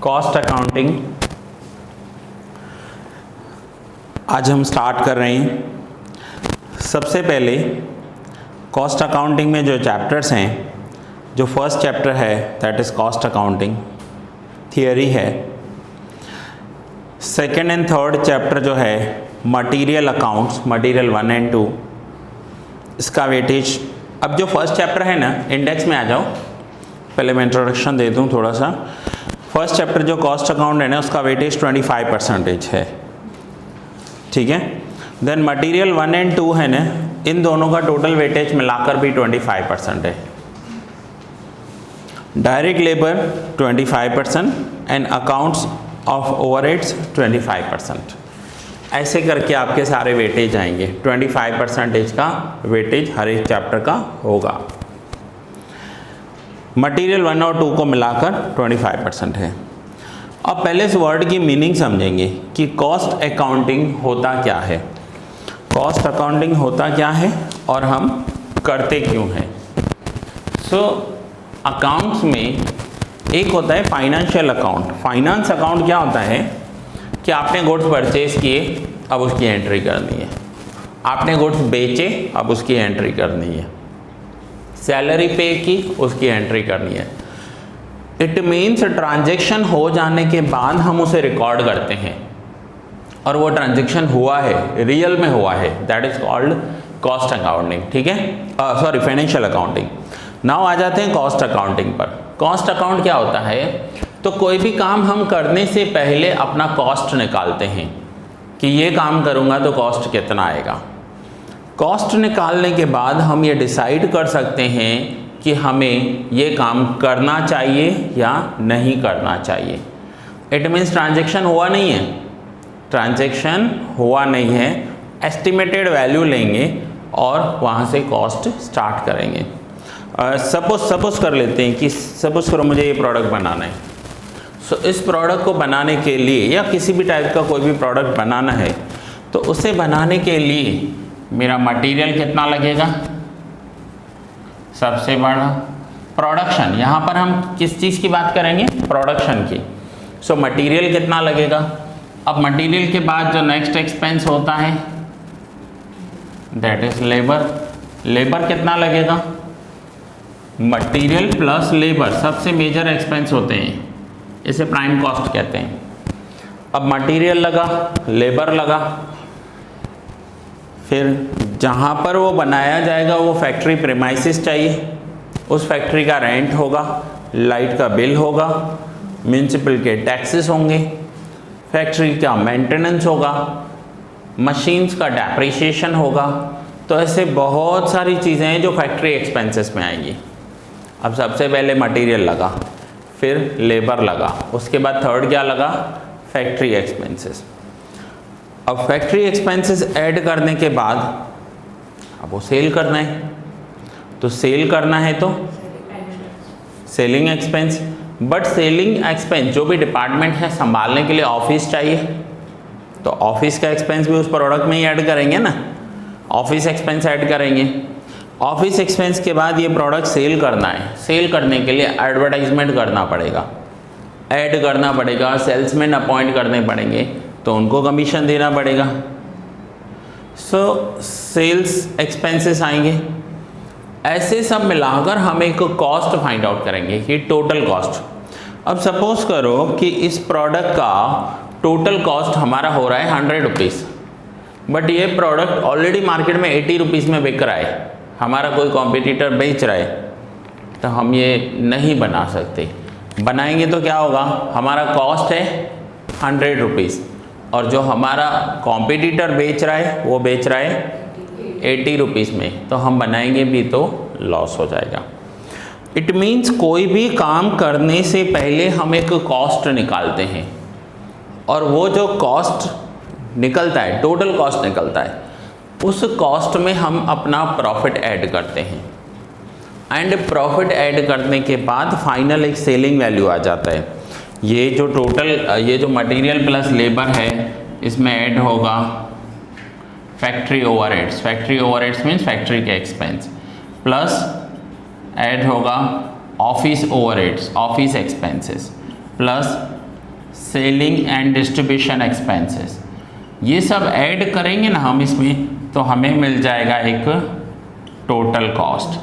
Cost accounting आज हम start कर रहे हैं। सबसे पहले कॉस्ट अकाउंटिंग में जो चैप्टर्स हैं, जो फर्स्ट चैप्टर है that is cost accounting theory है। सेकेंड एंड थर्ड चैप्टर जो है मटेरियल अकाउंट्स, मटेरियल 1 एंड 2, इसका वेटेज। अब जो फर्स्ट चैप्टर है ना, इंडेक्स में आ जाओ, पहले मैं इंट्रोडक्शन दे दूं थोड़ा सा। फर्स्ट चैप्टर जो कॉस्ट अकाउंट है ना, उसका वेटेज 25% है, ठीक है। देन मटेरियल 1 एंड 2 है ना, इन दोनों का टोटल वेटेज मिलाकर भी 25% है। Direct labour 25% and accounts of overheads 25%। ऐसे करके आपके सारे वेटेज आएंगे। 25% का वेटेज हर एक चैप्टर का होगा। मटेरियल 1 और 2 को मिलाकर 25% है। अब पहले इस वर्ड की मीनिंग समझेंगे कि कॉस्ट अकाउंटिंग होता क्या है, कॉस्ट अकाउंटिंग होता क्या है और हम करते क्यों हैं। अकाउंट्स में एक होता है फाइनेंशियल अकाउंट। फाइनेंस अकाउंट क्या होता है कि आपने गुड्स परचेज किए, अब उसकी एंट्री करनी है। आपने गुड्स बेचे, अब उसकी एंट्री करनी है। सैलरी पे की, उसकी एंट्री करनी है। इट मीन्स ट्रांजैक्शन हो जाने के बाद हम उसे रिकॉर्ड करते हैं और वो ट्रांजैक्शन हुआ है, रियल में हुआ है, that is called cost accounting, ठीक है। Sorry, financial accounting. नाउ आ जाते हैं कॉस्ट अकाउंटिंग पर। कॉस्ट अकाउंट क्या होता है, तो कोई भी काम हम करने से पहले अपना कॉस्ट निकालते हैं कि ये काम करूँगा तो कॉस्ट कितना आएगा। कॉस्ट निकालने के बाद हम ये डिसाइड कर सकते हैं कि हमें ये काम करना चाहिए या नहीं करना चाहिए। इट मीन्स ट्रांजैक्शन हुआ नहीं है, ट्रांजैक्शन हुआ नहीं है, एस्टिमेटेड वैल्यू लेंगे और वहाँ से कॉस्ट स्टार्ट करेंगे। सपोज कर लेते हैं कि सपोज करो मुझे ये प्रोडक्ट बनाना है। इस प्रोडक्ट को बनाने के लिए या किसी भी टाइप का कोई भी प्रोडक्ट बनाना है, तो उसे बनाने के लिए मेरा मटेरियल कितना लगेगा, सबसे बड़ा प्रोडक्शन। यहाँ पर हम किस चीज़ की बात करेंगे, प्रोडक्शन की। मटेरियल कितना लगेगा। अब मटेरियल के बाद जो नेक्स्ट एक्सपेंस होता है दैट इज लेबर। लेबर कितना लगेगा, मटेरियल प्लस लेबर सबसे मेजर एक्सपेंस होते हैं, इसे प्राइम कॉस्ट कहते हैं। अब मटेरियल लगा, लेबर लगा, फिर जहाँ पर वो बनाया जाएगा वो फैक्ट्री प्रीमाइसिस चाहिए, उस फैक्ट्री का रेंट होगा, लाइट का बिल होगा, म्यूनसिपल के टैक्सेस होंगे, फैक्ट्री का मेंटेनेंस होगा, मशीन्स का डेप्रिसिएशन होगा। तो ऐसे बहुत सारी चीज़ें हैं जो फैक्ट्री एक्सपेंसेस में आएंगी। अब सबसे पहले मटेरियल लगा, फिर लेबर लगा, उसके बाद थर्ड क्या लगा, फैक्ट्री एक्सपेंसेस। अब फैक्ट्री एक्सपेंसेस ऐड करने के बाद अब वो सेल करना है, तो सेल करना है तो selling expense. But selling expense जो भी डिपार्टमेंट है संभालने के लिए ऑफिस चाहिए, तो ऑफिस का एक्सपेंस भी उस प्रोडक्ट में ही ऐड करेंगे ना, ऑफिस एक्सपेंस ऐड करेंगे। ऑफिस एक्सपेंस के बाद ये प्रोडक्ट सेल करना है, सेल करने के लिए एडवर्टाइजमेंट करना पड़ेगा, ऐड करना पड़ेगा, सेल्समैन अपॉइंट करने पड़ेंगे, तो उनको कमीशन देना पड़ेगा। सेल्स एक्सपेंसेस आएंगे। ऐसे सब मिलाकर हम एक कॉस्ट फाइंड आउट करेंगे कि टोटल कॉस्ट। अब सपोज करो कि इस प्रोडक्ट का टोटल कॉस्ट हमारा हो रहा है 100 रुपीज़, बट ये प्रोडक्ट ऑलरेडी मार्केट में 80 रुपीज़ में बिक रहा है, हमारा कोई कॉम्पिटिटर बेच रहा है, तो हम ये नहीं बना सकते। बनाएंगे तो क्या होगा, हमारा कॉस्ट है 100 रुपीज़ और जो हमारा कॉम्पिटिटर बेच रहा है वो बेच रहा है 80 रुपीज़ में, तो हम बनाएंगे भी तो लॉस हो जाएगा। इट मीन्स कोई भी काम करने से पहले हम एक कॉस्ट निकालते हैं और वो जो कॉस्ट निकलता है, टोटल कॉस्ट निकलता है, उस कॉस्ट में हम अपना प्रॉफिट ऐड करते हैं। एंड प्रॉफिट ऐड करने के बाद फाइनल एक सेलिंग वैल्यू आ जाता है। ये जो टोटल, ये जो मटेरियल प्लस लेबर है, इसमें ऐड होगा factory overheads. Factory overheads means factory के एक्सपेंस, प्लस ऐड होगा office overheads, office expenses, plus selling and distribution expenses, ये सब ऐड करेंगे ना हम इसमें, तो हमें मिल जाएगा एक टोटल कॉस्ट।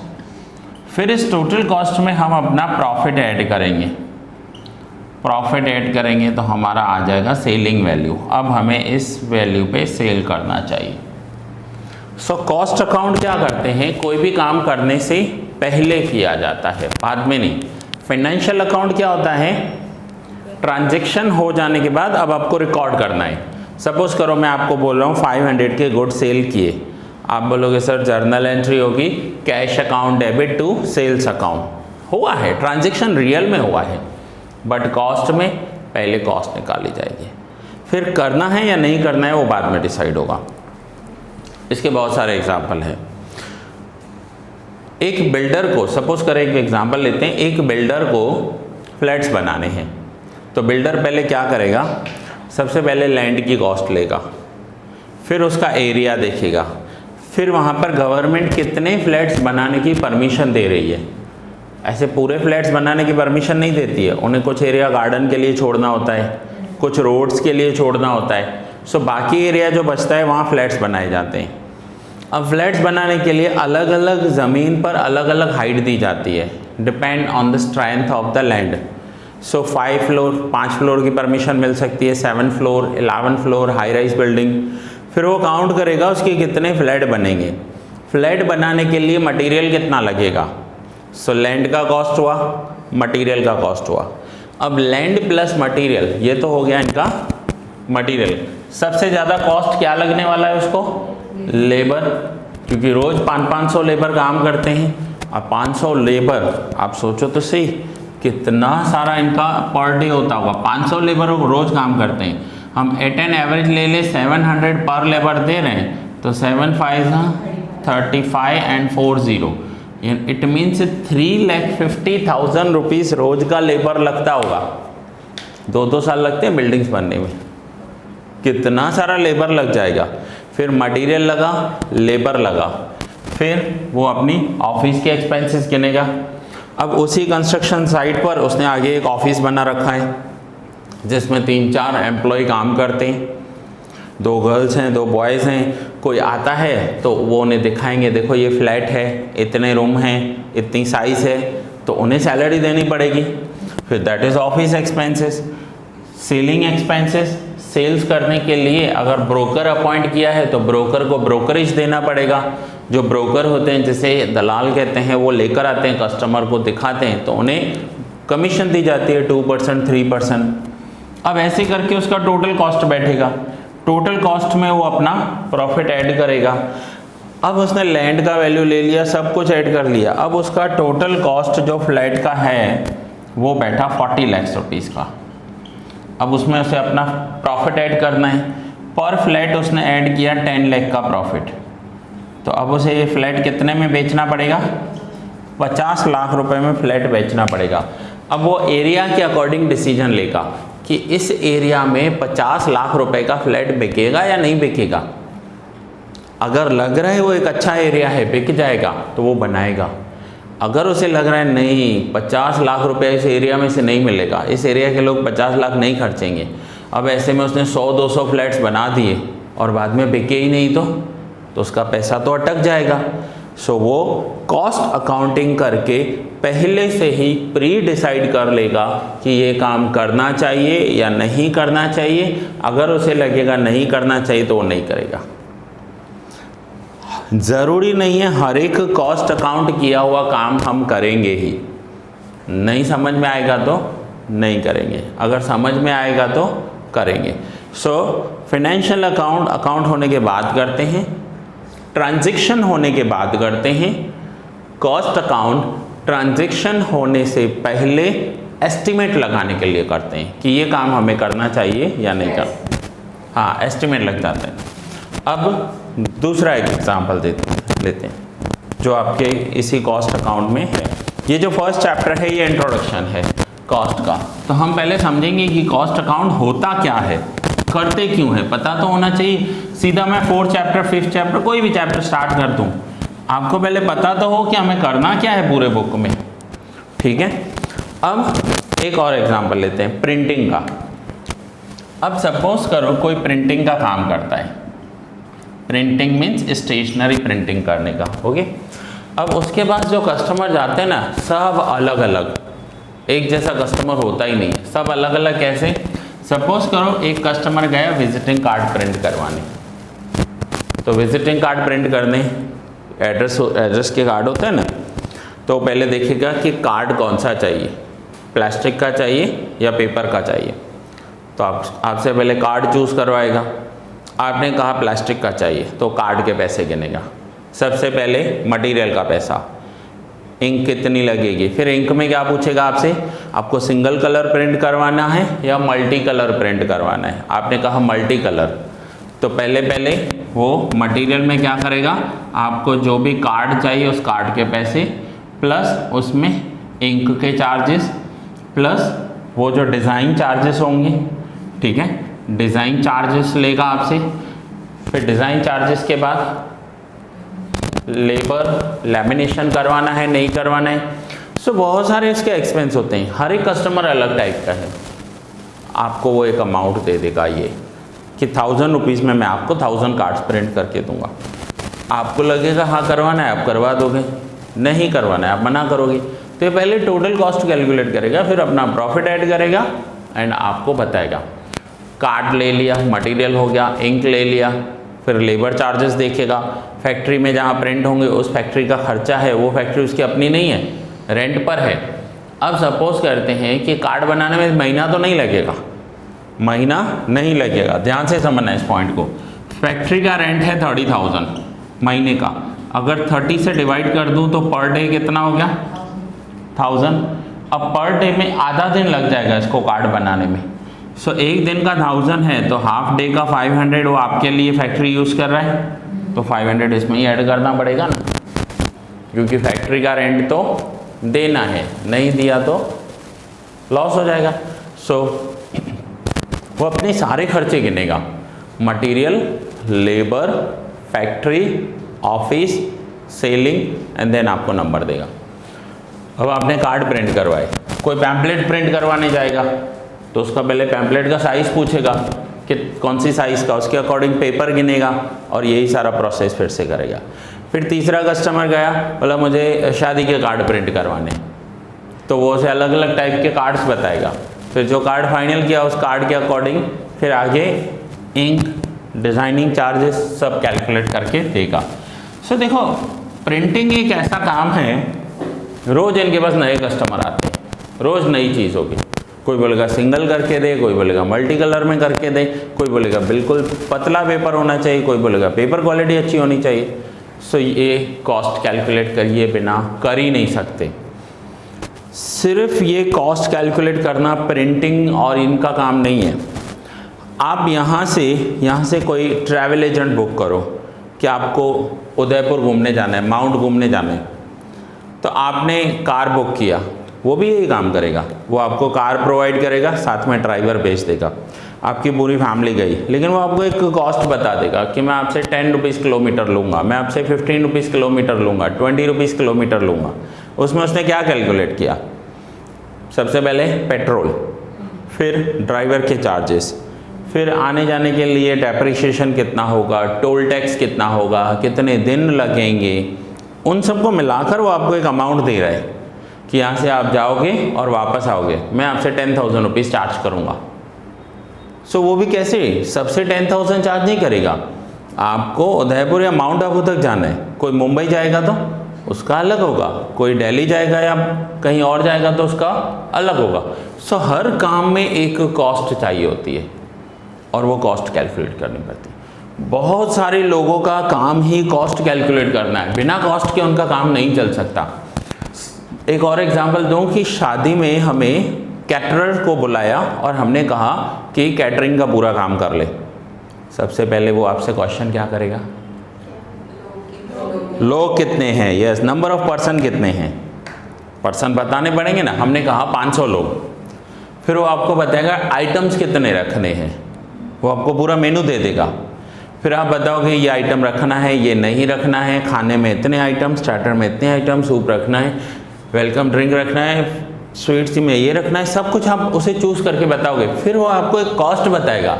फिर इस टोटल कॉस्ट में हम अपना प्रॉफिट ऐड करेंगे, प्रॉफिट ऐड करेंगे तो हमारा आ जाएगा सेलिंग वैल्यू। अब हमें इस वैल्यू पे सेल करना चाहिए। सो कॉस्ट अकाउंट क्या करते हैं, कोई भी काम करने से पहले किया जाता है, बाद में नहीं। फाइनेंशियल अकाउंट क्या होता है, ट्रांजैक्शन हो जाने के बाद अब आपको रिकॉर्ड करना है। सपोज करो मैं आपको बोल रहा हूँ 500 के गुड सेल किए, आप बोलोगे सर जर्नल एंट्री होगी cash account debit to sales account, हुआ है ट्रांजैक्शन रियल में हुआ है, बट कॉस्ट में पहले कॉस्ट निकाली जाएगी। फिर करना है या नहीं करना है वो बाद में डिसाइड होगा। इसके बहुत सारे एग्जाम्पल हैं। एक बिल्डर को, सपोज करें एक एग्जाम्पल लेते हैं, एक बिल्डर को फ्लैट्स बनाने हैं, तो बिल्डर पहले क्या करेगा, सबसे पहले लैंड की कॉस्ट लेगा, फिर उसका एरिया देखेगा, फिर वहाँ पर गवर्नमेंट कितने फ्लैट्स बनाने की परमिशन दे रही है। ऐसे पूरे फ्लैट्स बनाने की परमिशन नहीं देती है, उन्हें कुछ एरिया गार्डन के लिए छोड़ना होता है, कुछ रोड्स के लिए छोड़ना होता है। सो बाकी एरिया जो बचता है वहाँ फ्लैट्स बनाए जाते हैं। अब फ्लैट्स बनाने के लिए अलग अलग ज़मीन पर अलग अलग हाइट दी जाती है, depend on the strength of the land. So 5 floor 5 floor की परमिशन मिल सकती है, 7 floor 11 floor high rise building. फिर वो काउंट करेगा उसके कितने फ्लैट बनेंगे, फ्लैट बनाने के लिए मटेरियल कितना लगेगा। सो लैंड का कॉस्ट हुआ, मटेरियल का कॉस्ट हुआ। अब लैंड प्लस मटेरियल, ये तो हो गया इनका मटेरियल। सबसे ज़्यादा कॉस्ट क्या लगने वाला है उसको, लेबर, क्योंकि रोज़ 500 लेबर काम करते हैं। अब 500 लेबर, आप सोचो तो सही कितना सारा इनका पर डे होता होगा। 500 लेबर रोज़ काम करते हैं, हम 8 एन एवरेज ले ले 700 पर लेबर दे रहे हैं, तो 7 5 35 एंड 4 0, इट मीन्स 3,50,000 रुपीज़ रोज का लेबर लगता होगा। 2-2 साल लगते हैं बिल्डिंग्स बनने में, कितना सारा लेबर लग जाएगा। फिर मटेरियल लगा, लेबर लगा, फिर वो अपनी ऑफिस के एक्सपेंसेस गिनेगा। अब उसी कंस्ट्रक्शन साइट पर उसने आगे एक ऑफिस बना रखा है जिसमें 3-4 एम्प्लॉय काम करते हैं, 2 गर्ल्स हैं 2 बॉयज़ हैं। कोई आता है तो वो उन्हें दिखाएंगे, देखो ये फ्लैट है, इतने रूम हैं, इतनी साइज़ है, तो उन्हें सैलरी देनी पड़ेगी। फिर that is office expenses. Selling expenses, sales करने के लिए अगर ब्रोकर अपॉइंट किया है तो ब्रोकर को ब्रोकरेज देना पड़ेगा। जो ब्रोकर होते हैं जिसे दलाल कहते हैं, वो लेकर आते हैं, कस्टमर को दिखाते हैं, तो उन्हें कमीशन दी जाती है 2% 3%। अब ऐसे करके उसका टोटल कॉस्ट बैठेगा, टोटल कॉस्ट में वो अपना प्रॉफिट ऐड करेगा। अब उसने लैंड का वैल्यू ले लिया, सब कुछ ऐड कर लिया। अब उसका टोटल कॉस्ट जो फ्लैट का है वो बैठा 40 लाख रुपीज़ का। अब उसमें उसे अपना प्रॉफिट ऐड करना है। पर फ्लैट उसने ऐड किया 10 लाख का प्रॉफिट, तो अब उसे ये फ्लैट कितने में बेचना पड़ेगा, 50 लाख रुपए में फ्लैट बेचना पड़ेगा। अब वो एरिया के अकॉर्डिंग डिसीजन लेगा कि इस एरिया में 50 लाख रुपए का फ्लैट बिकेगा या नहीं बिकेगा। अगर लग रहा है वो एक अच्छा एरिया है, बिक जाएगा, तो वो बनाएगा। अगर उसे लग रहा है नहीं 50 लाख रुपए इस एरिया में से नहीं मिलेगा, इस एरिया के लोग 50 लाख नहीं खर्चेंगे, अब ऐसे में उसने 100-200 फ्लैट्स बना दिए और बाद में बिके ही नहीं, तो उसका पैसा तो अटक जाएगा। सो वो कॉस्ट अकाउंटिंग करके पहले से ही प्री डिसाइड कर लेगा कि ये काम करना चाहिए या नहीं करना चाहिए। अगर उसे लगेगा नहीं करना चाहिए तो वो नहीं करेगा। ज़रूरी नहीं है हर एक कॉस्ट अकाउंट किया हुआ काम हम करेंगे ही। नहीं समझ में आएगा तो नहीं करेंगे, अगर समझ में आएगा तो करेंगे। सो फाइनेंशियल अकाउंट होने के बाद करते हैं, ट्रांजैक्शन होने के बाद करते हैं। कॉस्ट अकाउंट ट्रांजैक्शन होने से पहले एस्टिमेट लगाने के लिए करते हैं कि ये काम हमें करना चाहिए या नहीं करना। हाँ, एस्टिमेट लग जाता है। अब दूसरा एक एग्जांपल लेते हैं जो आपके इसी कॉस्ट अकाउंट में है। ये जो फर्स्ट चैप्टर है ये इंट्रोडक्शन है कॉस्ट का। तो हम पहले समझेंगे कि कॉस्ट अकाउंट होता क्या है, करते क्यों है, पता तो होना चाहिए। सीधा मैं 4th चैप्टर 5th चैप्टर कोई भी चैप्टर स्टार्ट कर दूं, आपको पहले पता तो हो कि हमें करना क्या है पूरे बुक में, ठीक है। अब एक और एग्जांपल लेते हैं प्रिंटिंग का। अब सपोज करो कोई प्रिंटिंग का काम करता है, प्रिंटिंग मीन्स स्टेशनरी प्रिंटिंग करने का, ओके। अब उसके पास जो कस्टमर जाते हैं ना, सब अलग अलग, एक जैसा कस्टमर होता ही नहीं, सब अलग अलग। कैसे? सपोज करो एक कस्टमर गया विजिटिंग कार्ड प्रिंट करवाने, तो विजिटिंग कार्ड प्रिंट करने एड्रेस के कार्ड होते हैं ना, तो पहले देखेगा कि कार्ड कौन सा चाहिए, प्लास्टिक का चाहिए या पेपर का चाहिए। तो आपसे पहले कार्ड चूज़ करवाएगा, आपने कहा प्लास्टिक का चाहिए तो कार्ड के पैसे गिनेगा। सबसे पहले मटेरियल का पैसा, इंक कितनी लगेगी, फिर इंक में क्या पूछेगा आपसे, आपको सिंगल कलर प्रिंट करवाना है या मल्टी कलर प्रिंट करवाना है। आपने कहा मल्टी कलर, तो पहले वो मटेरियल में क्या करेगा, आपको जो भी कार्ड चाहिए उस कार्ड के पैसे प्लस उसमें इंक के चार्जेस प्लस वो जो डिज़ाइन चार्जेस होंगे, ठीक है, डिज़ाइन चार्जेस लेगा आपसे। फिर डिज़ाइन चार्जेस के बाद लेबर, लैमिनेशन करवाना है नहीं करवाना है, सो बहुत सारे इसके एक्सपेंस होते हैं। हर एक कस्टमर अलग टाइप का है। आपको वो एक अमाउंट दे देगा ये कि 1000 रुपीज़ में मैं आपको 1000 कार्ड्स प्रिंट करके दूंगा। आपको लगेगा हाँ करवाना है, आप करवा दोगे, नहीं करवाना है आप मना करोगे। तो ये पहले टोटल कॉस्ट कैलकुलेट करेगा, फिर अपना प्रॉफिट ऐड करेगा एंड आपको बताएगा। कार्ड ले लिया, मटेरियल हो गया, इंक ले लिया, फिर लेबर चार्जेस देखेगा, फैक्ट्री में जहाँ प्रिंट होंगे उस फैक्ट्री का खर्चा है, वो फैक्ट्री उसकी अपनी नहीं है, रेंट पर है। अब सपोज करते हैं कि कार्ड बनाने में महीना तो नहीं लगेगा, महीना नहीं लगेगा, ध्यान से समझना इस पॉइंट को। फैक्ट्री का रेंट है 30,000 महीने का, अगर 30 से डिवाइड कर दूँ तो पर डे कितना हो गया 1000। अब पर डे में आधा दिन लग जाएगा इसको कार्ड बनाने में, सो एक दिन का 1000 है तो हाफ डे का 500 वो आपके लिए फैक्ट्री यूज़ कर रहा है, तो 500 इसमें ही ऐड करना पड़ेगा ना, क्योंकि फैक्ट्री का रेंट तो देना है, नहीं दिया तो लॉस हो जाएगा। सो वो अपने सारे खर्चे गिनेगा, material, labour, factory, office, selling and then आपको नंबर देगा। अब आपने कार्ड प्रिंट करवाए, कोई पैम्पलेट प्रिंट करवाने जाएगा तो उसका पहले पैम्पलेट का साइज़ पूछेगा कि कौन सी साइज़ का, उसके अकॉर्डिंग पेपर गिनेगा और यही सारा प्रोसेस फिर से करेगा। फिर तीसरा कस्टमर गया, बोला मुझे शादी के कार्ड प्रिंट करवाने, तो वो उसे अलग अलग टाइप के कार्ड्स बताएगा। फिर जो कार्ड फाइनल किया उस कार्ड के अकॉर्डिंग फिर आगे इंक, डिज़ाइनिंग चार्जेस सब कैलकुलेट करके देगा। सो देखो प्रिंटिंग एक ऐसा काम है, रोज़ इनके पास नए कस्टमर आते हैं, रोज़ नई चीज़ होगी। कोई बोलेगा सिंगल करके दे, कोई बोलेगा मल्टी कलर में करके दे, कोई बोलेगा बिल्कुल पतला पेपर होना चाहिए, कोई बोलेगा पेपर क्वालिटी अच्छी होनी चाहिए। सो ये कॉस्ट कैलकुलेट करिए बिना कर ही नहीं सकते। सिर्फ ये कॉस्ट कैलकुलेट करना प्रिंटिंग और इनका काम नहीं है। आप यहाँ से कोई ट्रैवल एजेंट बुक करो कि आपको उदयपुर घूमने जाना है, माउंट घूमने जाना है, तो आपने कार बुक किया, वो भी यही काम करेगा, वो आपको कार प्रोवाइड करेगा, साथ में ड्राइवर भेज देगा, आपकी पूरी फैमिली गई, लेकिन वो आपको एक कॉस्ट बता देगा कि मैं आपसे 10 रुपीज़ किलोमीटर लूँगा, मैं आपसे 15 रुपीज़ किलोमीटर लूँगा, 20 रुपीज़ किलोमीटर लूँगा। उसमें उसने क्या कैलकुलेट किया, सबसे पहले पेट्रोल, फिर ड्राइवर के चार्जेस, फिर आने जाने के लिए डेप्रिसिएशन कितना होगा, टोल टैक्स कितना होगा, कितने दिन लगेंगे, उन सबको मिलाकर वो आपको एक अमाउंट दे रहा है कि यहाँ से आप जाओगे और वापस आओगे, मैं आपसे 10,000 रुपीज़ चार्ज करूँगा। सो वो भी कैसे, सबसे 10,000 चार्ज नहीं करेगा, आपको उदयपुर या माउंट आबू तक जाना है, कोई मुंबई जाएगा तो उसका अलग होगा, कोई दिल्ली जाएगा या कहीं और जाएगा तो उसका अलग होगा। सो हर काम में एक कॉस्ट चाहिए होती है और वो कॉस्ट कैलकुलेट करनी पड़ती है। बहुत सारे लोगों का काम ही कॉस्ट कैलकुलेट करना है, बिना कॉस्ट के उनका काम नहीं चल सकता। एक और एग्जांपल दूं कि शादी में हमें कैटरर को बुलाया और हमने कहा कि कैटरिंग का पूरा काम कर ले। सबसे पहले वो आपसे क्वेश्चन क्या करेगा, लोग कितने हैं, यस, नंबर ऑफ पर्सन कितने हैं, पर्सन बताने पड़ेंगे ना। हमने कहा 500 लोग, फिर वो आपको बताएगा आइटम्स कितने रखने हैं, वो आपको पूरा मेनू दे देगा। फिर आप बताओगे ये आइटम रखना है, ये नहीं रखना है, खाने में इतने आइटम, स्टार्टर में इतने आइटम, सूप रखना है, वेलकम ड्रिंक रखना है, स्वीट्स में ये रखना है, सब कुछ आप उसे चूज़ करके बताओगे। फिर वो आपको एक कॉस्ट बताएगा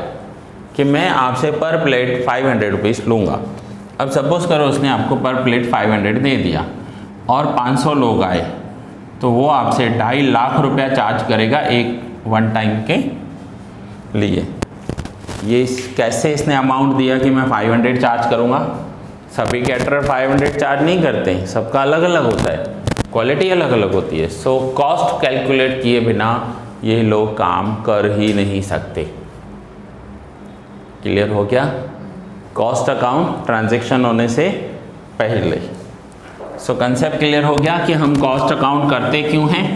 कि मैं आपसे पर प्लेट 500 रुपीज़ लूँगा। अब सपोज़ करो उसने आपको पर प्लेट 500 दे दिया और 500 लोग आए, तो वो आपसे 2.5 लाख रुपया चार्ज करेगा एक वन टाइम के लिए। ये कैसे इसने अमाउंट दिया कि मैं 500 चार्ज करूँगा? सभी कैटरर 500 चार्ज नहीं करते, सबका अलग अलग होता है, क्वालिटी अलग अलग होती है। सो कॉस्ट कैलकुलेट किए बिना ये लोग काम कर ही नहीं सकते। क्लियर हो गया? कॉस्ट अकाउंट ट्रांजैक्शन होने से पहले। सो कंसेप्ट क्लियर हो गया कि हम कॉस्ट अकाउंट करते क्यों हैं।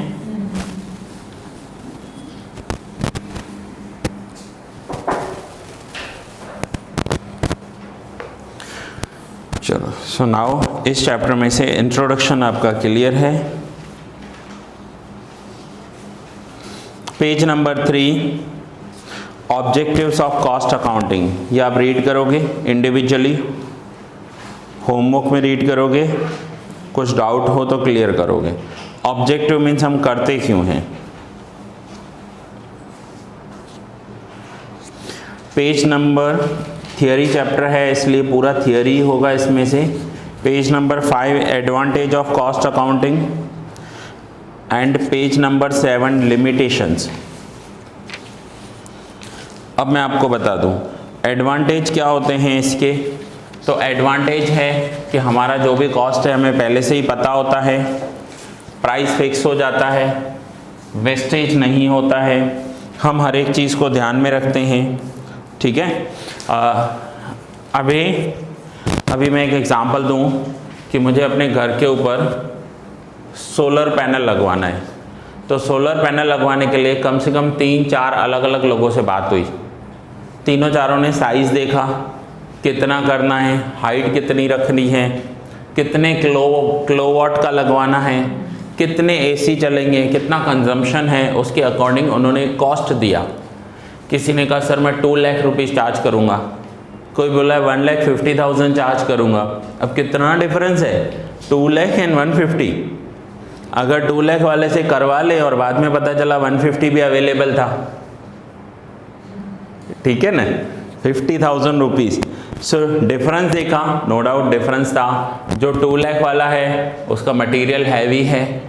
चलो, सो नाउ इस चैप्टर में से इंट्रोडक्शन आपका क्लियर है। Page number 3, objectives of cost accounting, ये आप रीड करोगे इंडिविजुअली, होमवर्क में रीड करोगे, कुछ डाउट हो तो क्लियर करोगे। ऑब्जेक्टिव मीन्स हम करते क्यों हैं। पेज नंबर, थियरी चैप्टर है इसलिए पूरा थियरी होगा इसमें से। Page number 5, advantage of cost accounting, and page number 7, limitations. अब मैं आपको बता दूं एडवांटेज क्या होते हैं इसके। तो एडवांटेज है कि हमारा जो भी कॉस्ट है हमें पहले से ही पता होता है, प्राइस फिक्स हो जाता है, वेस्टेज नहीं होता है, हम हर एक चीज़ को ध्यान में रखते हैं। ठीक है, अभी मैं एक एग्ज़ाम्पल दूं कि मुझे अपने घर के ऊपर सोलर पैनल लगवाना है। तो सोलर पैनल लगवाने के लिए कम से कम 3-4 अलग अलग लोगों से बात हुई। तीनों चारों ने साइज़ देखा, कितना करना है, हाइट कितनी रखनी है, कितने किलोवाट का लगवाना है, कितने एसी चलेंगे, कितना कंजम्पशन है, उसके अकॉर्डिंग उन्होंने कॉस्ट दिया। किसी ने कहा सर मैं 2 लाख रुपीज़ चार्ज करूँगा, कोई बोला 1,50,000 चार्ज करूँगा। अब कितना डिफरेंस है, 2 लाख एंड 150। अगर 2 लाख वाले से करवा ले और बाद में पता चला 150 भी अवेलेबल था, ठीक है ना, 50,000 रुपीज़। सो डिफरेंस देखा, नो डाउट डिफरेंस था। जो 2 लाख वाला है उसका मटेरियल हैवी है,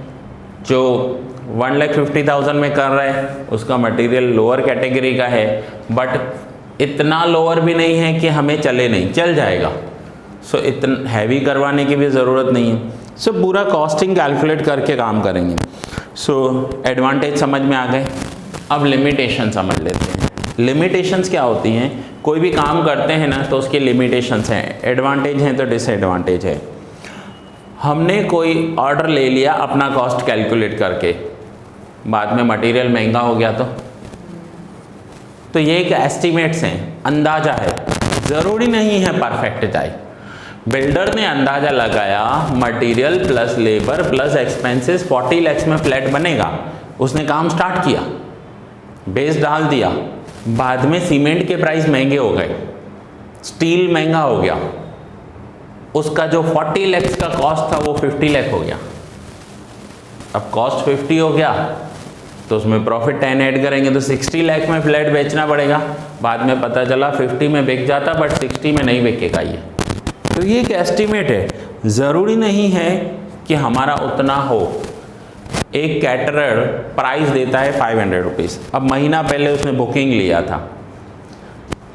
जो 1,50,000 में कर रहा है उसका मटेरियल लोअर कैटेगरी का है, बट इतना लोअर भी नहीं है कि हमें चले नहीं, चल जाएगा। सो इतना हैवी करवाने की भी ज़रूरत नहीं है। सो पूरा कॉस्टिंग कैलकुलेट करके काम करेंगे। सो एडवांटेज समझ में आ गए। अब लिमिटेशन समझ लेते हैं। लिमिटेशंस क्या होती हैं? कोई भी काम करते हैं ना तो उसकी लिमिटेशंस हैं, एडवांटेज हैं तो डिसएडवांटेज है। हमने कोई ऑर्डर ले लिया अपना कॉस्ट कैलकुलेट करके, बाद में मटेरियल महंगा हो गया तो ये एक एस्टिमेट्स हैं, अंदाज़ा है, ज़रूरी नहीं है परफेक्ट जाए। बिल्डर ने अंदाज़ा लगाया material plus labour plus expenses 40 lakh में फ्लैट बनेगा, उसने काम स्टार्ट किया, बेस डाल दिया, बाद में सीमेंट के प्राइस महंगे हो गए, स्टील महंगा हो गया, उसका जो 40 लाख का कॉस्ट था वो 50 लाख हो गया। अब कॉस्ट 50 हो गया तो उसमें प्रॉफिट 10 ऐड करेंगे तो 60 लाख में फ्लैट बेचना पड़ेगा। बाद में पता चला 50 में बिक जाता बट 60 में नहीं बिकेगा ये। तो ये एक एस्टिमेट है, ज़रूरी नहीं है कि हमारा उतना हो। एक कैटरर प्राइस देता है 500 रुपीज़, अब महीना पहले उसने बुकिंग लिया था,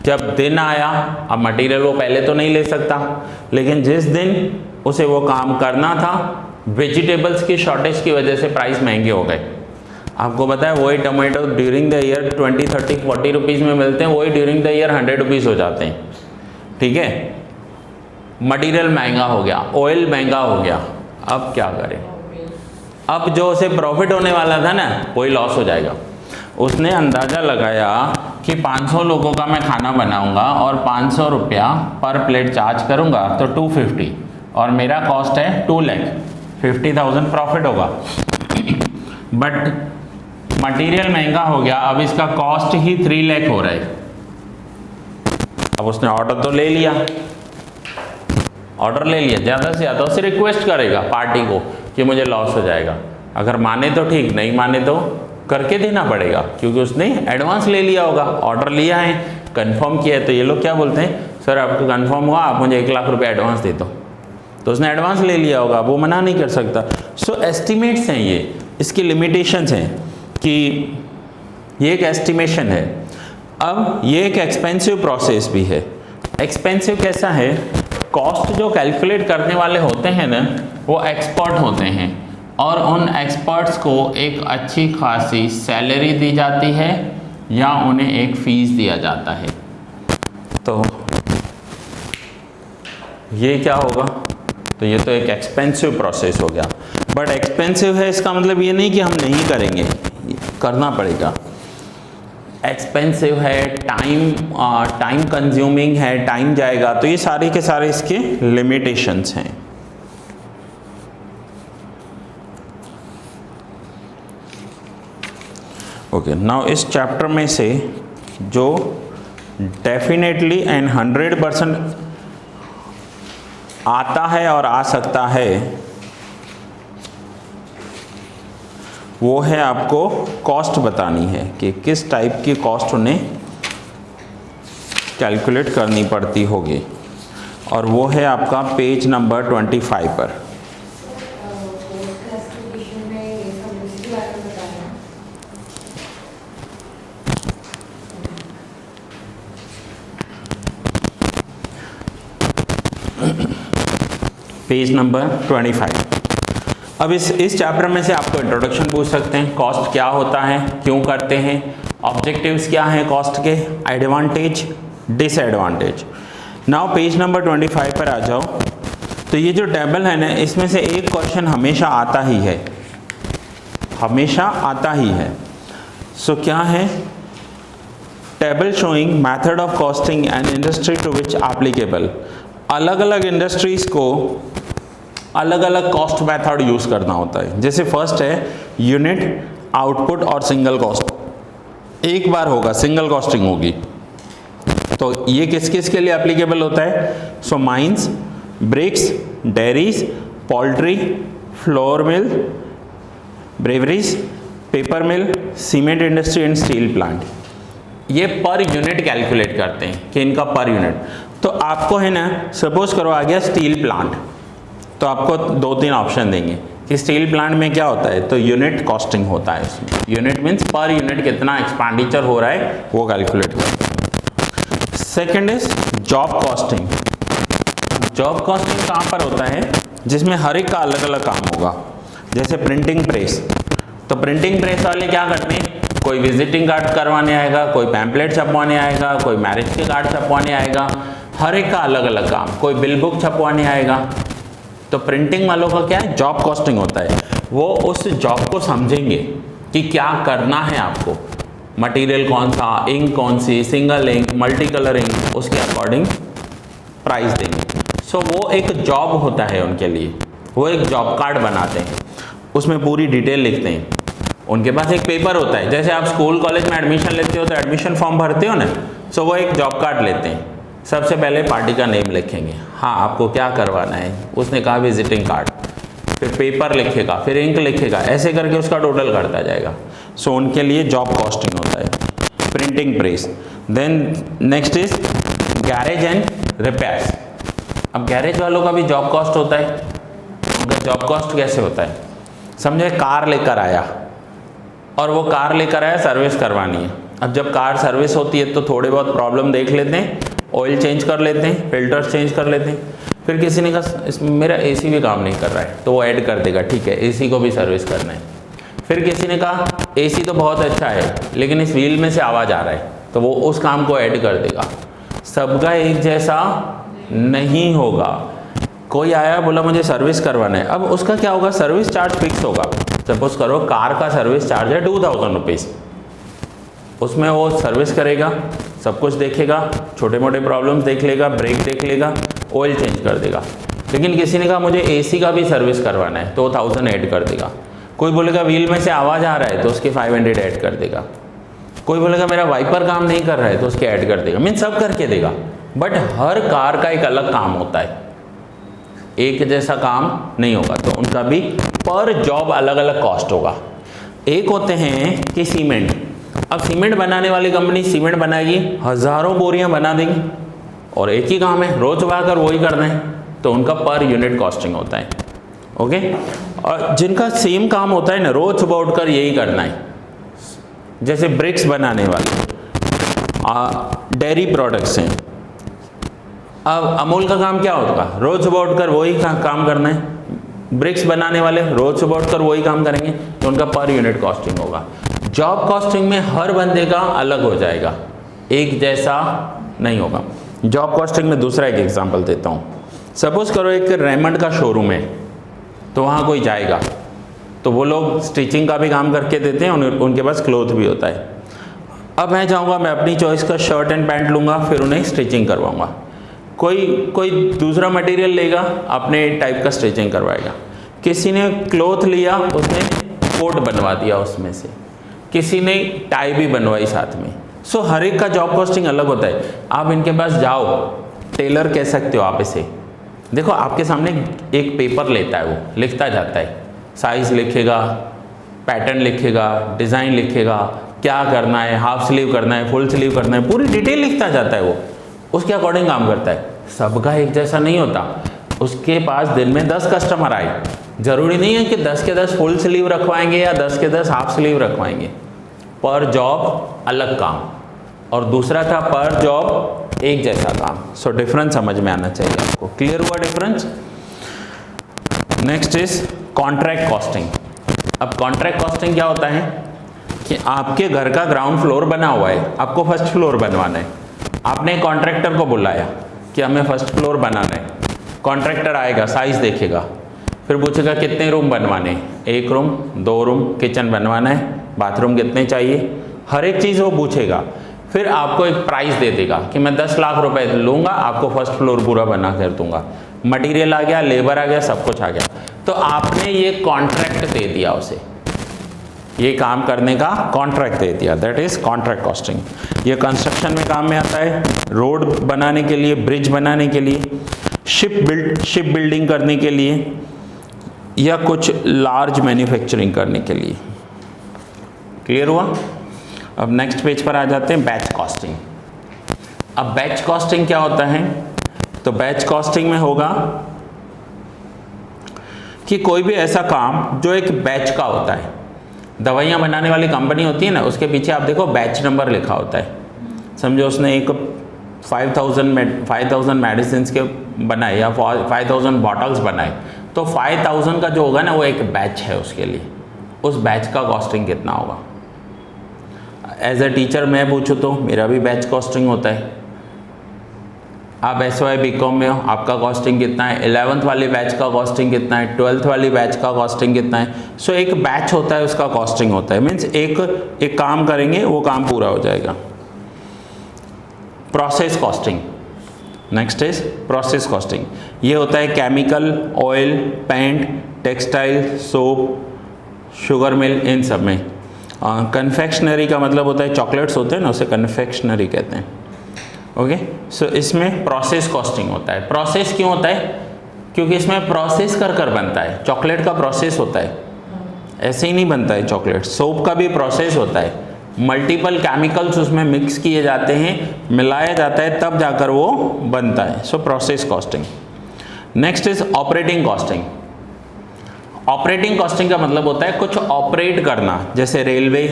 जब दिन आया, अब मटेरियल वो पहले तो नहीं ले सकता, लेकिन जिस दिन उसे वो काम करना था वेजिटेबल्स की शॉर्टेज की वजह से प्राइस महंगे हो गए। आपको पता है वही tomato during the year 20, 30, 40 rupees में मिलते हैं, वही ड्यूरिंग द ईयर 100 रुपीज़ हो जाते हैं। ठीक है, मटेरियल महंगा हो गया, ऑयल महंगा हो गया, अब क्या करें? अब जो उसे प्रॉफिट होने वाला था ना वही लॉस हो जाएगा। उसने अंदाज़ा लगाया कि 500 लोगों का मैं खाना बनाऊंगा और 500 रुपया पर प्लेट चार्ज करूंगा तो 250, और मेरा कॉस्ट है 2 लाख, 50,000 प्रॉफिट होगा। बट मटेरियल महंगा हो गया, अब इसका कॉस्ट ही 3 लाख हो रहा है। अब उसने ऑर्डर तो ले लिया, ज़्यादा से ज़्यादा उसे रिक्वेस्ट करेगा पार्टी को कि मुझे लॉस हो जाएगा, अगर माने तो ठीक, नहीं माने तो करके देना पड़ेगा, क्योंकि उसने एडवांस ले लिया होगा, ऑर्डर लिया है, कंफर्म किया है। तो ये लोग क्या बोलते हैं, सर आपको कंफर्म हुआ, आप मुझे 1 लाख रुपए एडवांस दे दो। तो उसने एडवांस ले लिया होगा, वो मना नहीं कर सकता। सो एस्टिमेट्स हैं ये, इसकी लिमिटेशंस हैं कि ये एक एस्टिमेशन है। अब ये एक एक्सपेंसिव प्रोसेस भी है। एक्सपेंसिव कैसा है, कॉस्ट जो कैलकुलेट करने वाले होते हैं ना, वो एक्सपर्ट होते हैं और उन एक्सपर्ट्स को एक अच्छी खासी सैलरी दी जाती है या उन्हें एक फ़ीस दिया जाता है। तो ये क्या होगा, तो ये तो एक एक्सपेंसिव प्रोसेस हो गया। बट एक्सपेंसिव है इसका मतलब ये नहीं कि हम नहीं करेंगे, करना पड़ेगा। एक्सपेंसिव है, टाइम कंज्यूमिंग है, टाइम जाएगा, तो ये सारे के सारे इसके लिमिटेशंस हैं। ओके, नाउ इस चैप्टर में से जो डेफिनेटली एंड 100% आता है और आ सकता है वो है आपको कॉस्ट बतानी है कि किस टाइप की कॉस्ट उन्हें कैलकुलेट करनी पड़ती होगी, और वो है आपका पेज नंबर 25 पर। Page number 25। अब इस चैप्टर में से आपको इंट्रोडक्शन पूछ सकते हैं, कॉस्ट क्या होता है, क्यों करते हैं, ऑब्जेक्टिव्स क्या हैं कॉस्ट के, advantage, disadvantage. Now page number 25 पर आ जाओ। तो ये जो टेबल है ना, इसमें से एक क्वेश्चन हमेशा आता ही है, हमेशा आता ही है। सो क्या है, table showing method of costing and industry to which applicable. अलग अलग इंडस्ट्रीज को अलग अलग कॉस्ट मेथड यूज करना होता है। जैसे फर्स्ट है यूनिट, आउटपुट और सिंगल कॉस्ट। एक बार होगा, सिंगल कॉस्टिंग होगी। तो ये किस किस के लिए एप्लीकेबल होता है, so mines, bricks, dairies, poultry, flour mill, breweries, paper mill, cement industry and steel plant. ये पर यूनिट कैलकुलेट करते हैं कि इनका पर यूनिट। तो आपको है ना, सपोज करो आ गया स्टील प्लांट, तो आपको 2-3 ऑप्शन देंगे कि स्टील प्लांट में क्या होता है, तो यूनिट कॉस्टिंग होता है इसमें। यूनिट मीन्स पर यूनिट कितना एक्सपेंडिचर हो रहा है वो कैलकुलेट करते हैं। Second is job costing. Job costing कहाँ पर होता है, जिसमें हर एक का अलग अलग काम होगा। जैसे प्रिंटिंग प्रेस, तो प्रिंटिंग प्रेस वाले क्या करते हैं, कोई विजिटिंग कार्ड करवाने आएगा, कोई पैम्पलेट छपवाने आएगा, कोई मैरिज के कार्ड छपवाने आएगा, हर एक का अलग अलग काम। कोई बिल बुक छपवाने आएगा। तो प्रिंटिंग वालों का क्या है, जॉब कॉस्टिंग होता है। वो उस जॉब को समझेंगे कि क्या करना है आपको, मटेरियल कौन सा, इंक कौन सी, single ink, multi colour ink, उसके अकॉर्डिंग प्राइस देंगे। सो वो एक जॉब होता है उनके लिए, वो एक जॉब कार्ड बनाते हैं, उसमें पूरी डिटेल लिखते हैं। उनके पास एक पेपर होता है, जैसे आप स्कूल कॉलेज में एडमिशन लेते हो तो एडमिशन फॉर्म भरते हो ना, सो वो एक जॉब कार्ड लेते हैं। सबसे पहले पार्टी का नेम लिखेंगे, हाँ आपको क्या करवाना है, उसने कहा विजिटिंग कार्ड, फिर पेपर लिखेगा, फिर इंक लिखेगा, ऐसे करके उसका टोटल करता जाएगा। सो उनके लिए जॉब कॉस्टिंग होता है, printing press. Then next is garage and repairs. अब गैरेज वालों का भी जॉब कॉस्ट होता है। उनका जॉब कॉस्ट कैसे होता है, समझे कार लेकर आया और वो कार लेकर आया सर्विस करवानी है। अब जब कार सर्विस होती है तो थोड़े बहुत प्रॉब्लम देख लेते हैं, ऑयल चेंज कर लेते हैं, फिल्टर्स चेंज कर लेते हैं। फिर किसी ने कहा इसमें मेरा एसी भी काम नहीं कर रहा है, तो वो ऐड कर देगा, ठीक है एसी को भी सर्विस करना है। फिर किसी ने कहा एसी तो बहुत अच्छा है लेकिन इस व्हील में से आवाज़ आ रहा है, तो वो उस काम को ऐड कर देगा। सबका एक जैसा नहीं होगा। कोई आया बोला मुझे सर्विस करवाना है, अब उसका क्या होगा, सर्विस चार्ज फिक्स होगा। सपोज करो कार का सर्विस चार्ज है 2000 रुपीज़, उसमें वो सर्विस करेगा, सब कुछ देखेगा, छोटे मोटे प्रॉब्लम्स देख लेगा, ब्रेक देख लेगा, ऑयल चेंज कर देगा। लेकिन किसी ने कहा मुझे एसी का भी सर्विस करवाना है, तो 1000 ऐड कर देगा। कोई बोलेगा व्हील में से आवाज़ आ रहा है, तो उसके 500 ऐड कर देगा। कोई बोलेगा मेरा वाइपर काम नहीं कर रहा है, तो उसके ऐड कर देगा। मीन सब करके देगा, बट हर कार का एक अलग काम होता है। एक जैसा काम नहीं होगा, तो उनका भी पर जॉब अलग अलग कॉस्ट होगा। एक होते हैं कि सीमेंट, अब सीमेंट बनाने वाली कंपनी सीमेंट बनाएगी, हज़ारों बोरियां बना देगी और एक ही काम है, रोज सुबह कर वही करना है, तो उनका पर यूनिट कॉस्टिंग होता है। ओके, और जिनका सेम काम होता है ना, रोज सुबह उठकर यही करना है, जैसे ब्रिक्स बनाने वाले, डेयरी प्रोडक्ट्स हैं, अब अमूल का काम क्या होगा, रोज सुबह उठकर वही काम करना है। ब्रिक्स बनाने वाले रोज सुबह उठकर वही काम करेंगे, तो उनका पर यूनिट कॉस्टिंग होगा। जॉब कॉस्टिंग में हर बंदे का अलग हो जाएगा, एक जैसा नहीं होगा। जॉब कॉस्टिंग में दूसरा एक एग्जांपल देता हूँ। सपोज करो एक रेमंड का शोरूम है, तो वहाँ कोई जाएगा, तो वो लोग स्टिचिंग का भी काम करके देते हैं, उनके पास क्लोथ भी होता है। अब मैं जाऊँगा, मैं अपनी चॉइस का शर्ट एंड पैंट लूँगा, फिर उन्हें स्टिचिंग करवाऊँगा। कोई दूसरा मटेरियल लेगा, अपने टाइप का स्टिचिंग करवाएगा। किसी ने क्लोथ लिया, उसने कोट बनवा दिया उसमें से, किसी ने टाई भी बनवाई साथ में। सो हर एक का जॉब कॉस्टिंग अलग होता है। आप इनके पास जाओ, टेलर कह सकते हो आप इसे, देखो आपके सामने एक पेपर लेता है, वो लिखता जाता है, साइज लिखेगा, पैटर्न लिखेगा, डिज़ाइन लिखेगा, क्या करना है, हाफ स्लीव करना है, फुल स्लीव करना है, पूरी डिटेल लिखता जाता है वो, उसके अकॉर्डिंग काम करता है। सबका एक जैसा नहीं होता। उसके पास दिन में 10 कस्टमर आए, ज़रूरी नहीं है कि 10 के 10 फुल स्लीव रखवाएंगे या 10 के 10 हाफ स्लीव रखवाएंगे। पर जॉब अलग काम, और दूसरा था पर जॉब एक जैसा काम। सो डिफरेंस समझ में आना चाहिए आपको। क्लियर हुआ difference? Next is contract costing. अब कॉन्ट्रैक्ट कॉस्टिंग क्या होता है कि आपके घर का ग्राउंड फ्लोर बना हुआ है, आपको फर्स्ट फ्लोर बनवाना है। आपने कॉन्ट्रैक्टर को बुलाया कि हमें फर्स्ट फ्लोर बनाना है। कॉन्ट्रैक्टर आएगा, साइज देखेगा, फिर पूछेगा कितने रूम बनवाने, 1 रूम, 2 रूम, किचन बनवाना है, बाथरूम कितने चाहिए, हर एक चीज़ वो पूछेगा। फिर आपको एक प्राइस दे देगा कि मैं 10 लाख रुपए लूँगा, आपको फर्स्ट फ्लोर पूरा बना कर दूंगा। मटेरियल आ गया, लेबर आ गया, सब कुछ आ गया, तो आपने ये कॉन्ट्रैक्ट दे दिया उसे, ये काम करने का कॉन्ट्रैक्ट दे दिया, दैट इज कॉन्ट्रैक्ट कॉस्टिंग। ये कंस्ट्रक्शन में काम में आता है, रोड बनाने के लिए, ब्रिज बनाने के लिए, शिप बिल्डिंग करने के लिए, या कुछ लार्ज मैन्युफैक्चरिंग करने के लिए। क्लियर हुआ? अब नेक्स्ट पेज पर आ जाते हैं, बैच कॉस्टिंग। अब बैच कॉस्टिंग क्या होता है? तो बैच कॉस्टिंग में होगा कि कोई भी ऐसा काम जो एक बैच का होता है, दवाइयाँ बनाने वाली कंपनी होती है ना, उसके पीछे आप देखो बैच नंबर लिखा होता है। समझो उसने एक 5000 मेडिसिन के बनाए या 5000 बॉटल्स बनाए, तो 5000 का जो होगा ना वो एक बैच है उसके लिए, उस बैच का कॉस्टिंग कितना होगा। एज अ टीचर मैं पूछूँ तो मेरा भी बैच कॉस्टिंग होता है। आप SY BCom में हो, आपका कॉस्टिंग कितना है, 11th वाली बैच का कॉस्टिंग कितना है, 12th वाली बैच का कॉस्टिंग कितना है। सो एक बैच होता है, उसका कॉस्टिंग होता है, मीन्स एक काम करेंगे वो काम पूरा हो जाएगा। Process costing, next is process costing. ये होता है chemical, oil, paint, textile, soap, sugar mill, इन सब में। कन्फेक्शनरी का मतलब होता है चॉकलेट्स होते हैं ना, उसे कन्फेक्शनरी कहते हैं। ओके, सो इसमें प्रोसेस कॉस्टिंग होता है। प्रोसेस क्यों होता है? क्योंकि इसमें प्रोसेस कर कर बनता है। चॉकलेट का प्रोसेस होता है, ऐसे ही नहीं बनता है चॉकलेट। सोप का भी प्रोसेस होता है, मल्टीपल केमिकल्स उसमें मिक्स किए जाते हैं, मिलाया जाता है, तब जाकर वो बनता है। So process costing. Next is operating costing. Operating costing का मतलब होता है कुछ ऑपरेट करना, जैसे रेलवे,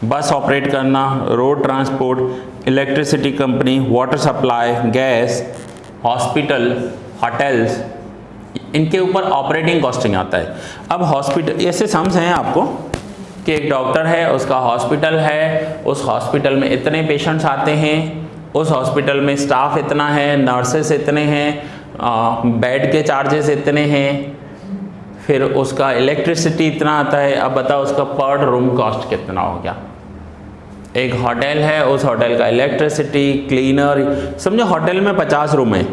बस ऑपरेट करना, road transport, electricity company, water supply, gas, hospital, hotels, इनके ऊपर ऑपरेटिंग कॉस्टिंग आता है। अब हॉस्पिटल, ऐसे सम्स हैं आपको कि एक डॉक्टर है, उसका हॉस्पिटल है, उस हॉस्पिटल में इतने पेशेंट्स आते हैं, उस हॉस्पिटल में स्टाफ इतना है, नर्सेस इतने हैं, बेड के चार्जेस इतने हैं, फिर उसका इलेक्ट्रिसिटी इतना आता है। अब बताओ उसका पर रूम कॉस्ट कितना हो गया। एक होटल है, उस होटल का इलेक्ट्रिसिटी, क्लीनर, समझो होटल में 50 रूम है,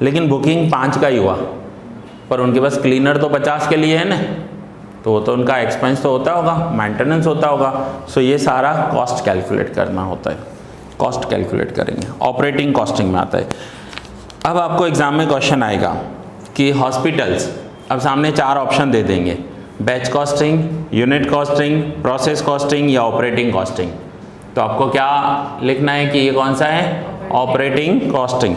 लेकिन बुकिंग 5 का ही हुआ, पर उनके पास क्लीनर तो 50 के लिए है ना, तो वो तो उनका एक्सपेंस तो होता होगा, मेंटेनेंस होता होगा। सो ये सारा कॉस्ट कैलकुलेट करना होता है, कॉस्ट कैलकुलेट करेंगे, ऑपरेटिंग कॉस्टिंग में आता है। अब आपको एग्जाम में क्वेश्चन आएगा कि हॉस्पिटल्स, अब सामने 4 ऑप्शन दे देंगे, batch costing, unit costing, process costing या ऑपरेटिंग कॉस्टिंग। तो आपको क्या लिखना है कि ये कौन सा है? Operating costing.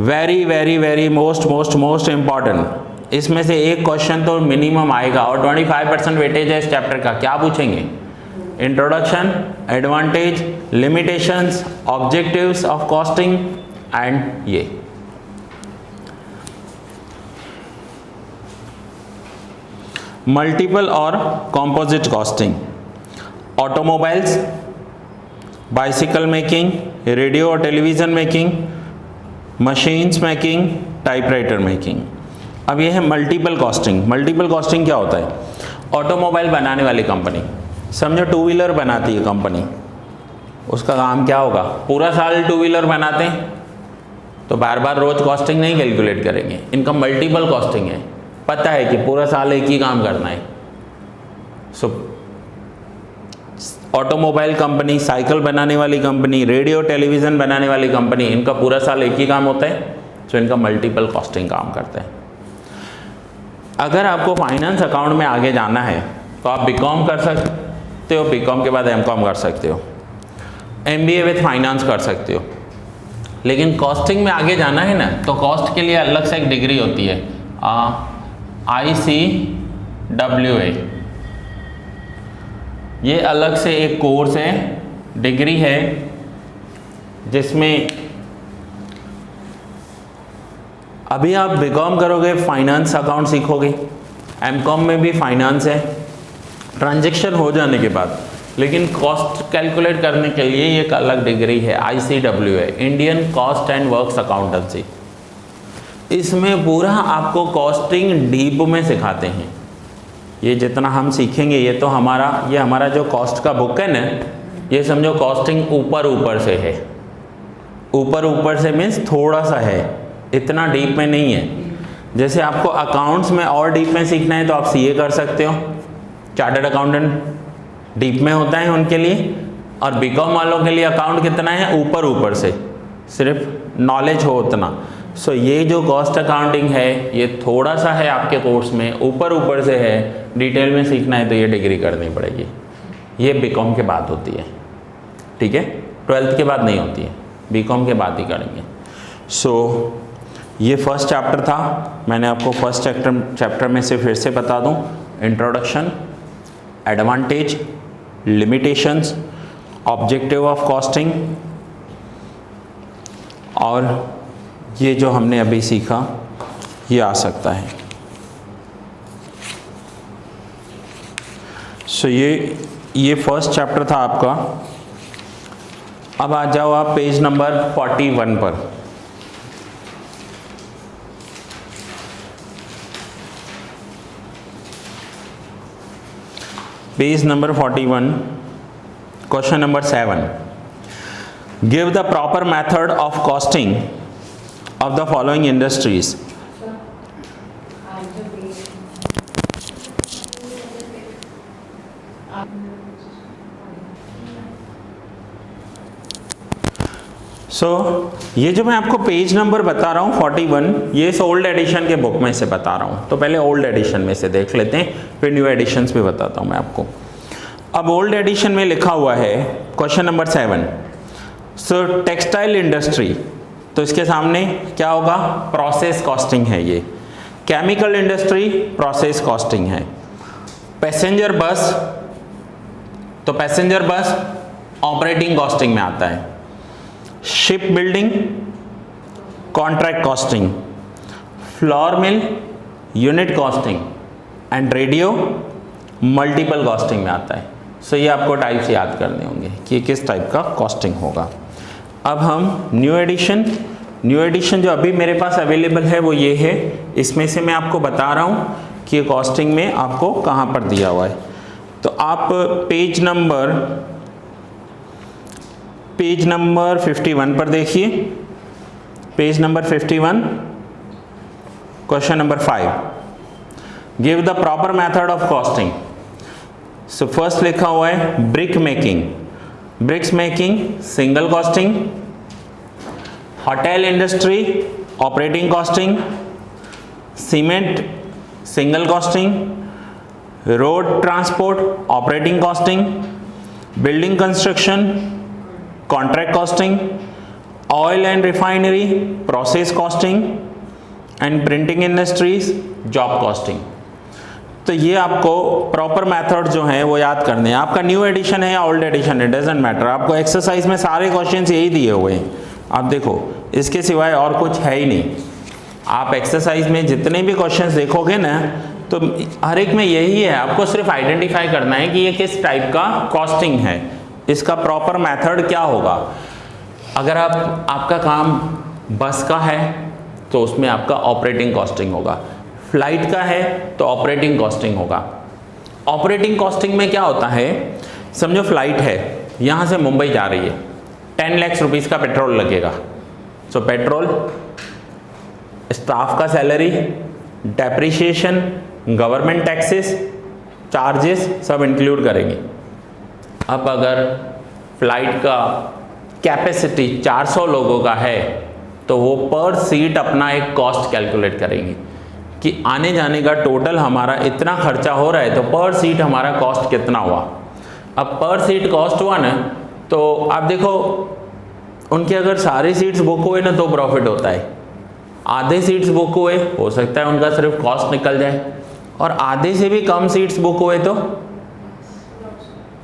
Very very very most important. इसमें से एक क्वेश्चन तो मिनिमम आएगा और 25% वेटेज है इस चैप्टर का। क्या पूछेंगे? Introduction, advantage, limitations, objectives of costing and ये। मल्टीपल और composite costing, automobiles, bicycle making, radio और television making, machines making, typewriter making. अब ये है मल्टीपल कॉस्टिंग। मल्टीपल कॉस्टिंग क्या होता है? ऑटोमोबाइल बनाने वाली कंपनी, समझो 2 व्हीलर बनाती है कंपनी, उसका काम क्या होगा? पूरा साल 2 व्हीलर बनाते हैं तो बार बार रोज कॉस्टिंग नहीं कैलकुलेट करेंगे, इनका मल्टीपल कॉस्टिंग है। पता है कि पूरा साल एक ही काम करना है। ऑटोमोबाइल कंपनी, साइकिल बनाने वाली कंपनी, रेडियो टेलीविज़न बनाने वाली कंपनी, इनका पूरा साल एक ही काम होता है, तो इनका मल्टीपल कॉस्टिंग काम करता है। अगर आपको फाइनेंस अकाउंट में आगे जाना है तो आप बीकॉम कर सकते हो, बीकॉम के बाद एमकॉम कर सकते हो, एमबीए विद फाइनेंस कर सकते हो। लेकिन कॉस्टिंग में आगे जाना है ना, तो कॉस्ट के लिए अलग से एक डिग्री होती है, ICWA। ये अलग से एक कोर्स है, डिग्री है, जिसमें अभी आप बीकॉम करोगे फाइनेंस अकाउंट सीखोगे, एमकॉम में भी फाइनेंस है ट्रांजैक्शन हो जाने के बाद, लेकिन कॉस्ट कैलकुलेट करने के लिए ये एक अलग डिग्री है, ICWA, Indian cost and works accountancy. इसमें पूरा आपको कॉस्टिंग डीप में सिखाते हैं। ये जितना हम सीखेंगे ये तो हमारा जो कॉस्ट का बुक है ना, ये समझो कॉस्टिंग ऊपर ऊपर से है। ऊपर ऊपर से मीन्स थोड़ा सा है, इतना डीप में नहीं है। जैसे आपको अकाउंट्स में और डीप में सीखना है तो आप CA कर सकते हो, चार्टर्ड अकाउंटेंट डीप में होता है उनके लिए, और बीकॉम वालों के लिए अकाउंट कितना है? ऊपर ऊपर से, सिर्फ नॉलेज हो उतना। सो ये जो कॉस्ट अकाउंटिंग है ये थोड़ा सा है आपके कोर्स में, ऊपर ऊपर से है, डिटेल में सीखना है तो ये डिग्री करनी पड़ेगी। ये बीकॉम के बाद होती है, ठीक है? 12th के बाद नहीं होती है, बीकॉम के बाद ही करेंगे। सो ये फर्स्ट चैप्टर था। मैंने आपको फर्स्ट चैप्टर में से फिर से बता दूं, introduction, advantage, limitations, objective of costing, और ये जो हमने अभी सीखा ये आ सकता है। सो ये फर्स्ट चैप्टर था आपका। अब आ जाओ आप पेज नंबर 41 पर। Page number 41, question number 7, give the proper method of costing of the following industries. ये जो मैं आपको पेज नंबर बता रहा हूँ 41, ये इस ओल्ड एडिशन के बुक में से बता रहा हूँ। तो पहले ओल्ड एडिशन में से देख लेते हैं, फिर न्यू एडिशंस भी बताता हूँ मैं आपको। अब ओल्ड एडिशन में लिखा हुआ है क्वेश्चन नंबर 7, टेक्सटाइल इंडस्ट्री, तो इसके सामने क्या होगा? प्रोसेस कॉस्टिंग है ये। केमिकल इंडस्ट्री, प्रोसेस कॉस्टिंग है। पैसेंजर बस, तो पैसेंजर बस ऑपरेटिंग कॉस्टिंग में आता है। Ship building, contract costing. Flour mill, unit costing. And radio, multiple costing में आता है। सो ये आपको टाइप्स याद करने होंगे कि किस टाइप का कॉस्टिंग होगा। अब हम न्यू एडिशन जो अभी मेरे पास अवेलेबल है वो ये है। इसमें से मैं आपको बता रहा हूँ कि ये कॉस्टिंग में आपको कहाँ पर दिया हुआ है। तो आप पेज नंबर 51 पर देखिए। Page number 51, question number 5, give the proper method of costing. So first लिखा हुआ है brick making, bricks making, single costing. Hotel industry, operating costing. Cement single costing, road transport operating costing, building construction contract costing, oil and refinery process costing and printing industries job costing. तो ये आपको proper method जो है वो याद करने हैं। आपका न्यू एडिशन है या ओल्ड एडिशन है, डजेंट मैटर, आपको एक्सरसाइज में सारे क्वेश्चंस यही दिए हुए हैं। आप देखो इसके सिवाय और कुछ है ही नहीं। आप एक्सरसाइज में जितने भी क्वेश्चंस देखोगे ना तो हर एक में यही है, आपको सिर्फ आइडेंटिफाई करना है कि ये किस टाइप का कॉस्टिंग है, इसका प्रॉपर मेथड क्या होगा। अगर आपका काम बस का है तो उसमें आपका ऑपरेटिंग कॉस्टिंग होगा, फ्लाइट का है तो ऑपरेटिंग कॉस्टिंग होगा। ऑपरेटिंग कॉस्टिंग में क्या होता है, समझो फ्लाइट है, यहाँ से मुंबई जा रही है, 10 लाख रुपीस का पेट्रोल लगेगा। सो पेट्रोल, स्टाफ का salary, depreciation, government taxes, charges सब इंक्लूड करेंगे। अब अगर फ्लाइट का कैपेसिटी 400 लोगों का है तो वो पर सीट अपना एक कॉस्ट कैलकुलेट करेंगे कि आने जाने का टोटल हमारा इतना खर्चा हो रहा है तो पर सीट हमारा कॉस्ट कितना हुआ। अब पर सीट कॉस्ट हुआ ना तो आप देखो उनके अगर सारी सीट्स बुक हुए ना तो प्रॉफिट होता है, आधे सीट्स बुक हुए हो सकता है उनका सिर्फ कॉस्ट निकल जाए, और आधे से भी कम सीट्स बुक हुए तो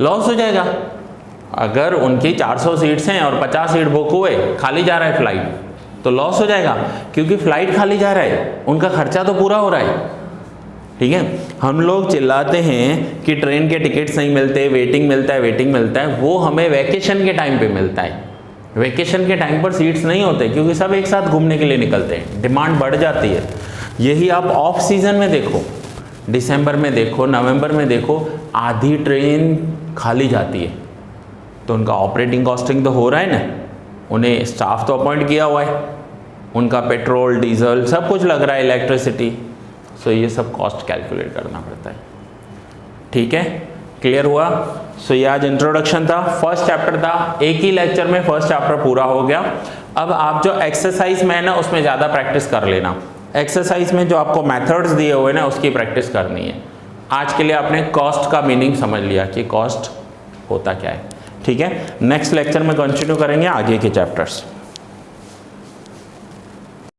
लॉस हो जाएगा। अगर उनकी 400 सीट्स हैं और 50 सीट बुक हुए, खाली जा रहा है फ्लाइट, तो लॉस हो जाएगा क्योंकि फ्लाइट खाली जा रहा है, उनका खर्चा तो पूरा हो रहा है। ठीक है, हम लोग चिल्लाते हैं कि ट्रेन के टिकट्स नहीं मिलते, वेटिंग मिलता है, वो हमें वैकेशन के टाइम पे मिलता है। वैकेशन के टाइम पर सीट्स नहीं होते क्योंकि सब एक साथ घूमने के लिए निकलते हैं, डिमांड बढ़ जाती है। यही आप ऑफ सीजन में देखो, दिसंबर में देखो, नवंबर में देखो, आधी ट्रेन खाली जाती है, तो उनका ऑपरेटिंग कॉस्टिंग तो हो रहा है ना, उन्हें स्टाफ तो अपॉइंट किया हुआ है, उनका पेट्रोल डीजल सब कुछ लग रहा है, इलेक्ट्रिसिटी, सो ये सब कॉस्ट कैलकुलेट करना पड़ता है। ठीक है, क्लियर हुआ। सो ये आज इंट्रोडक्शन था, फर्स्ट चैप्टर था, एक ही लेक्चर में फर्स्ट चैप्टर पूरा हो गया। अब आप जो एक्सरसाइज में है ना उसमें ज़्यादा प्रैक्टिस कर लेना, एक्सरसाइज में जो आपको मेथड्स दिए हुए ना उसकी प्रैक्टिस करनी है। आज के लिए आपने कॉस्ट का मीनिंग समझ लिया कि कॉस्ट होता क्या है। ठीक है, नेक्स्ट लेक्चर में कंटिन्यू करेंगे आगे के चैप्टर्स।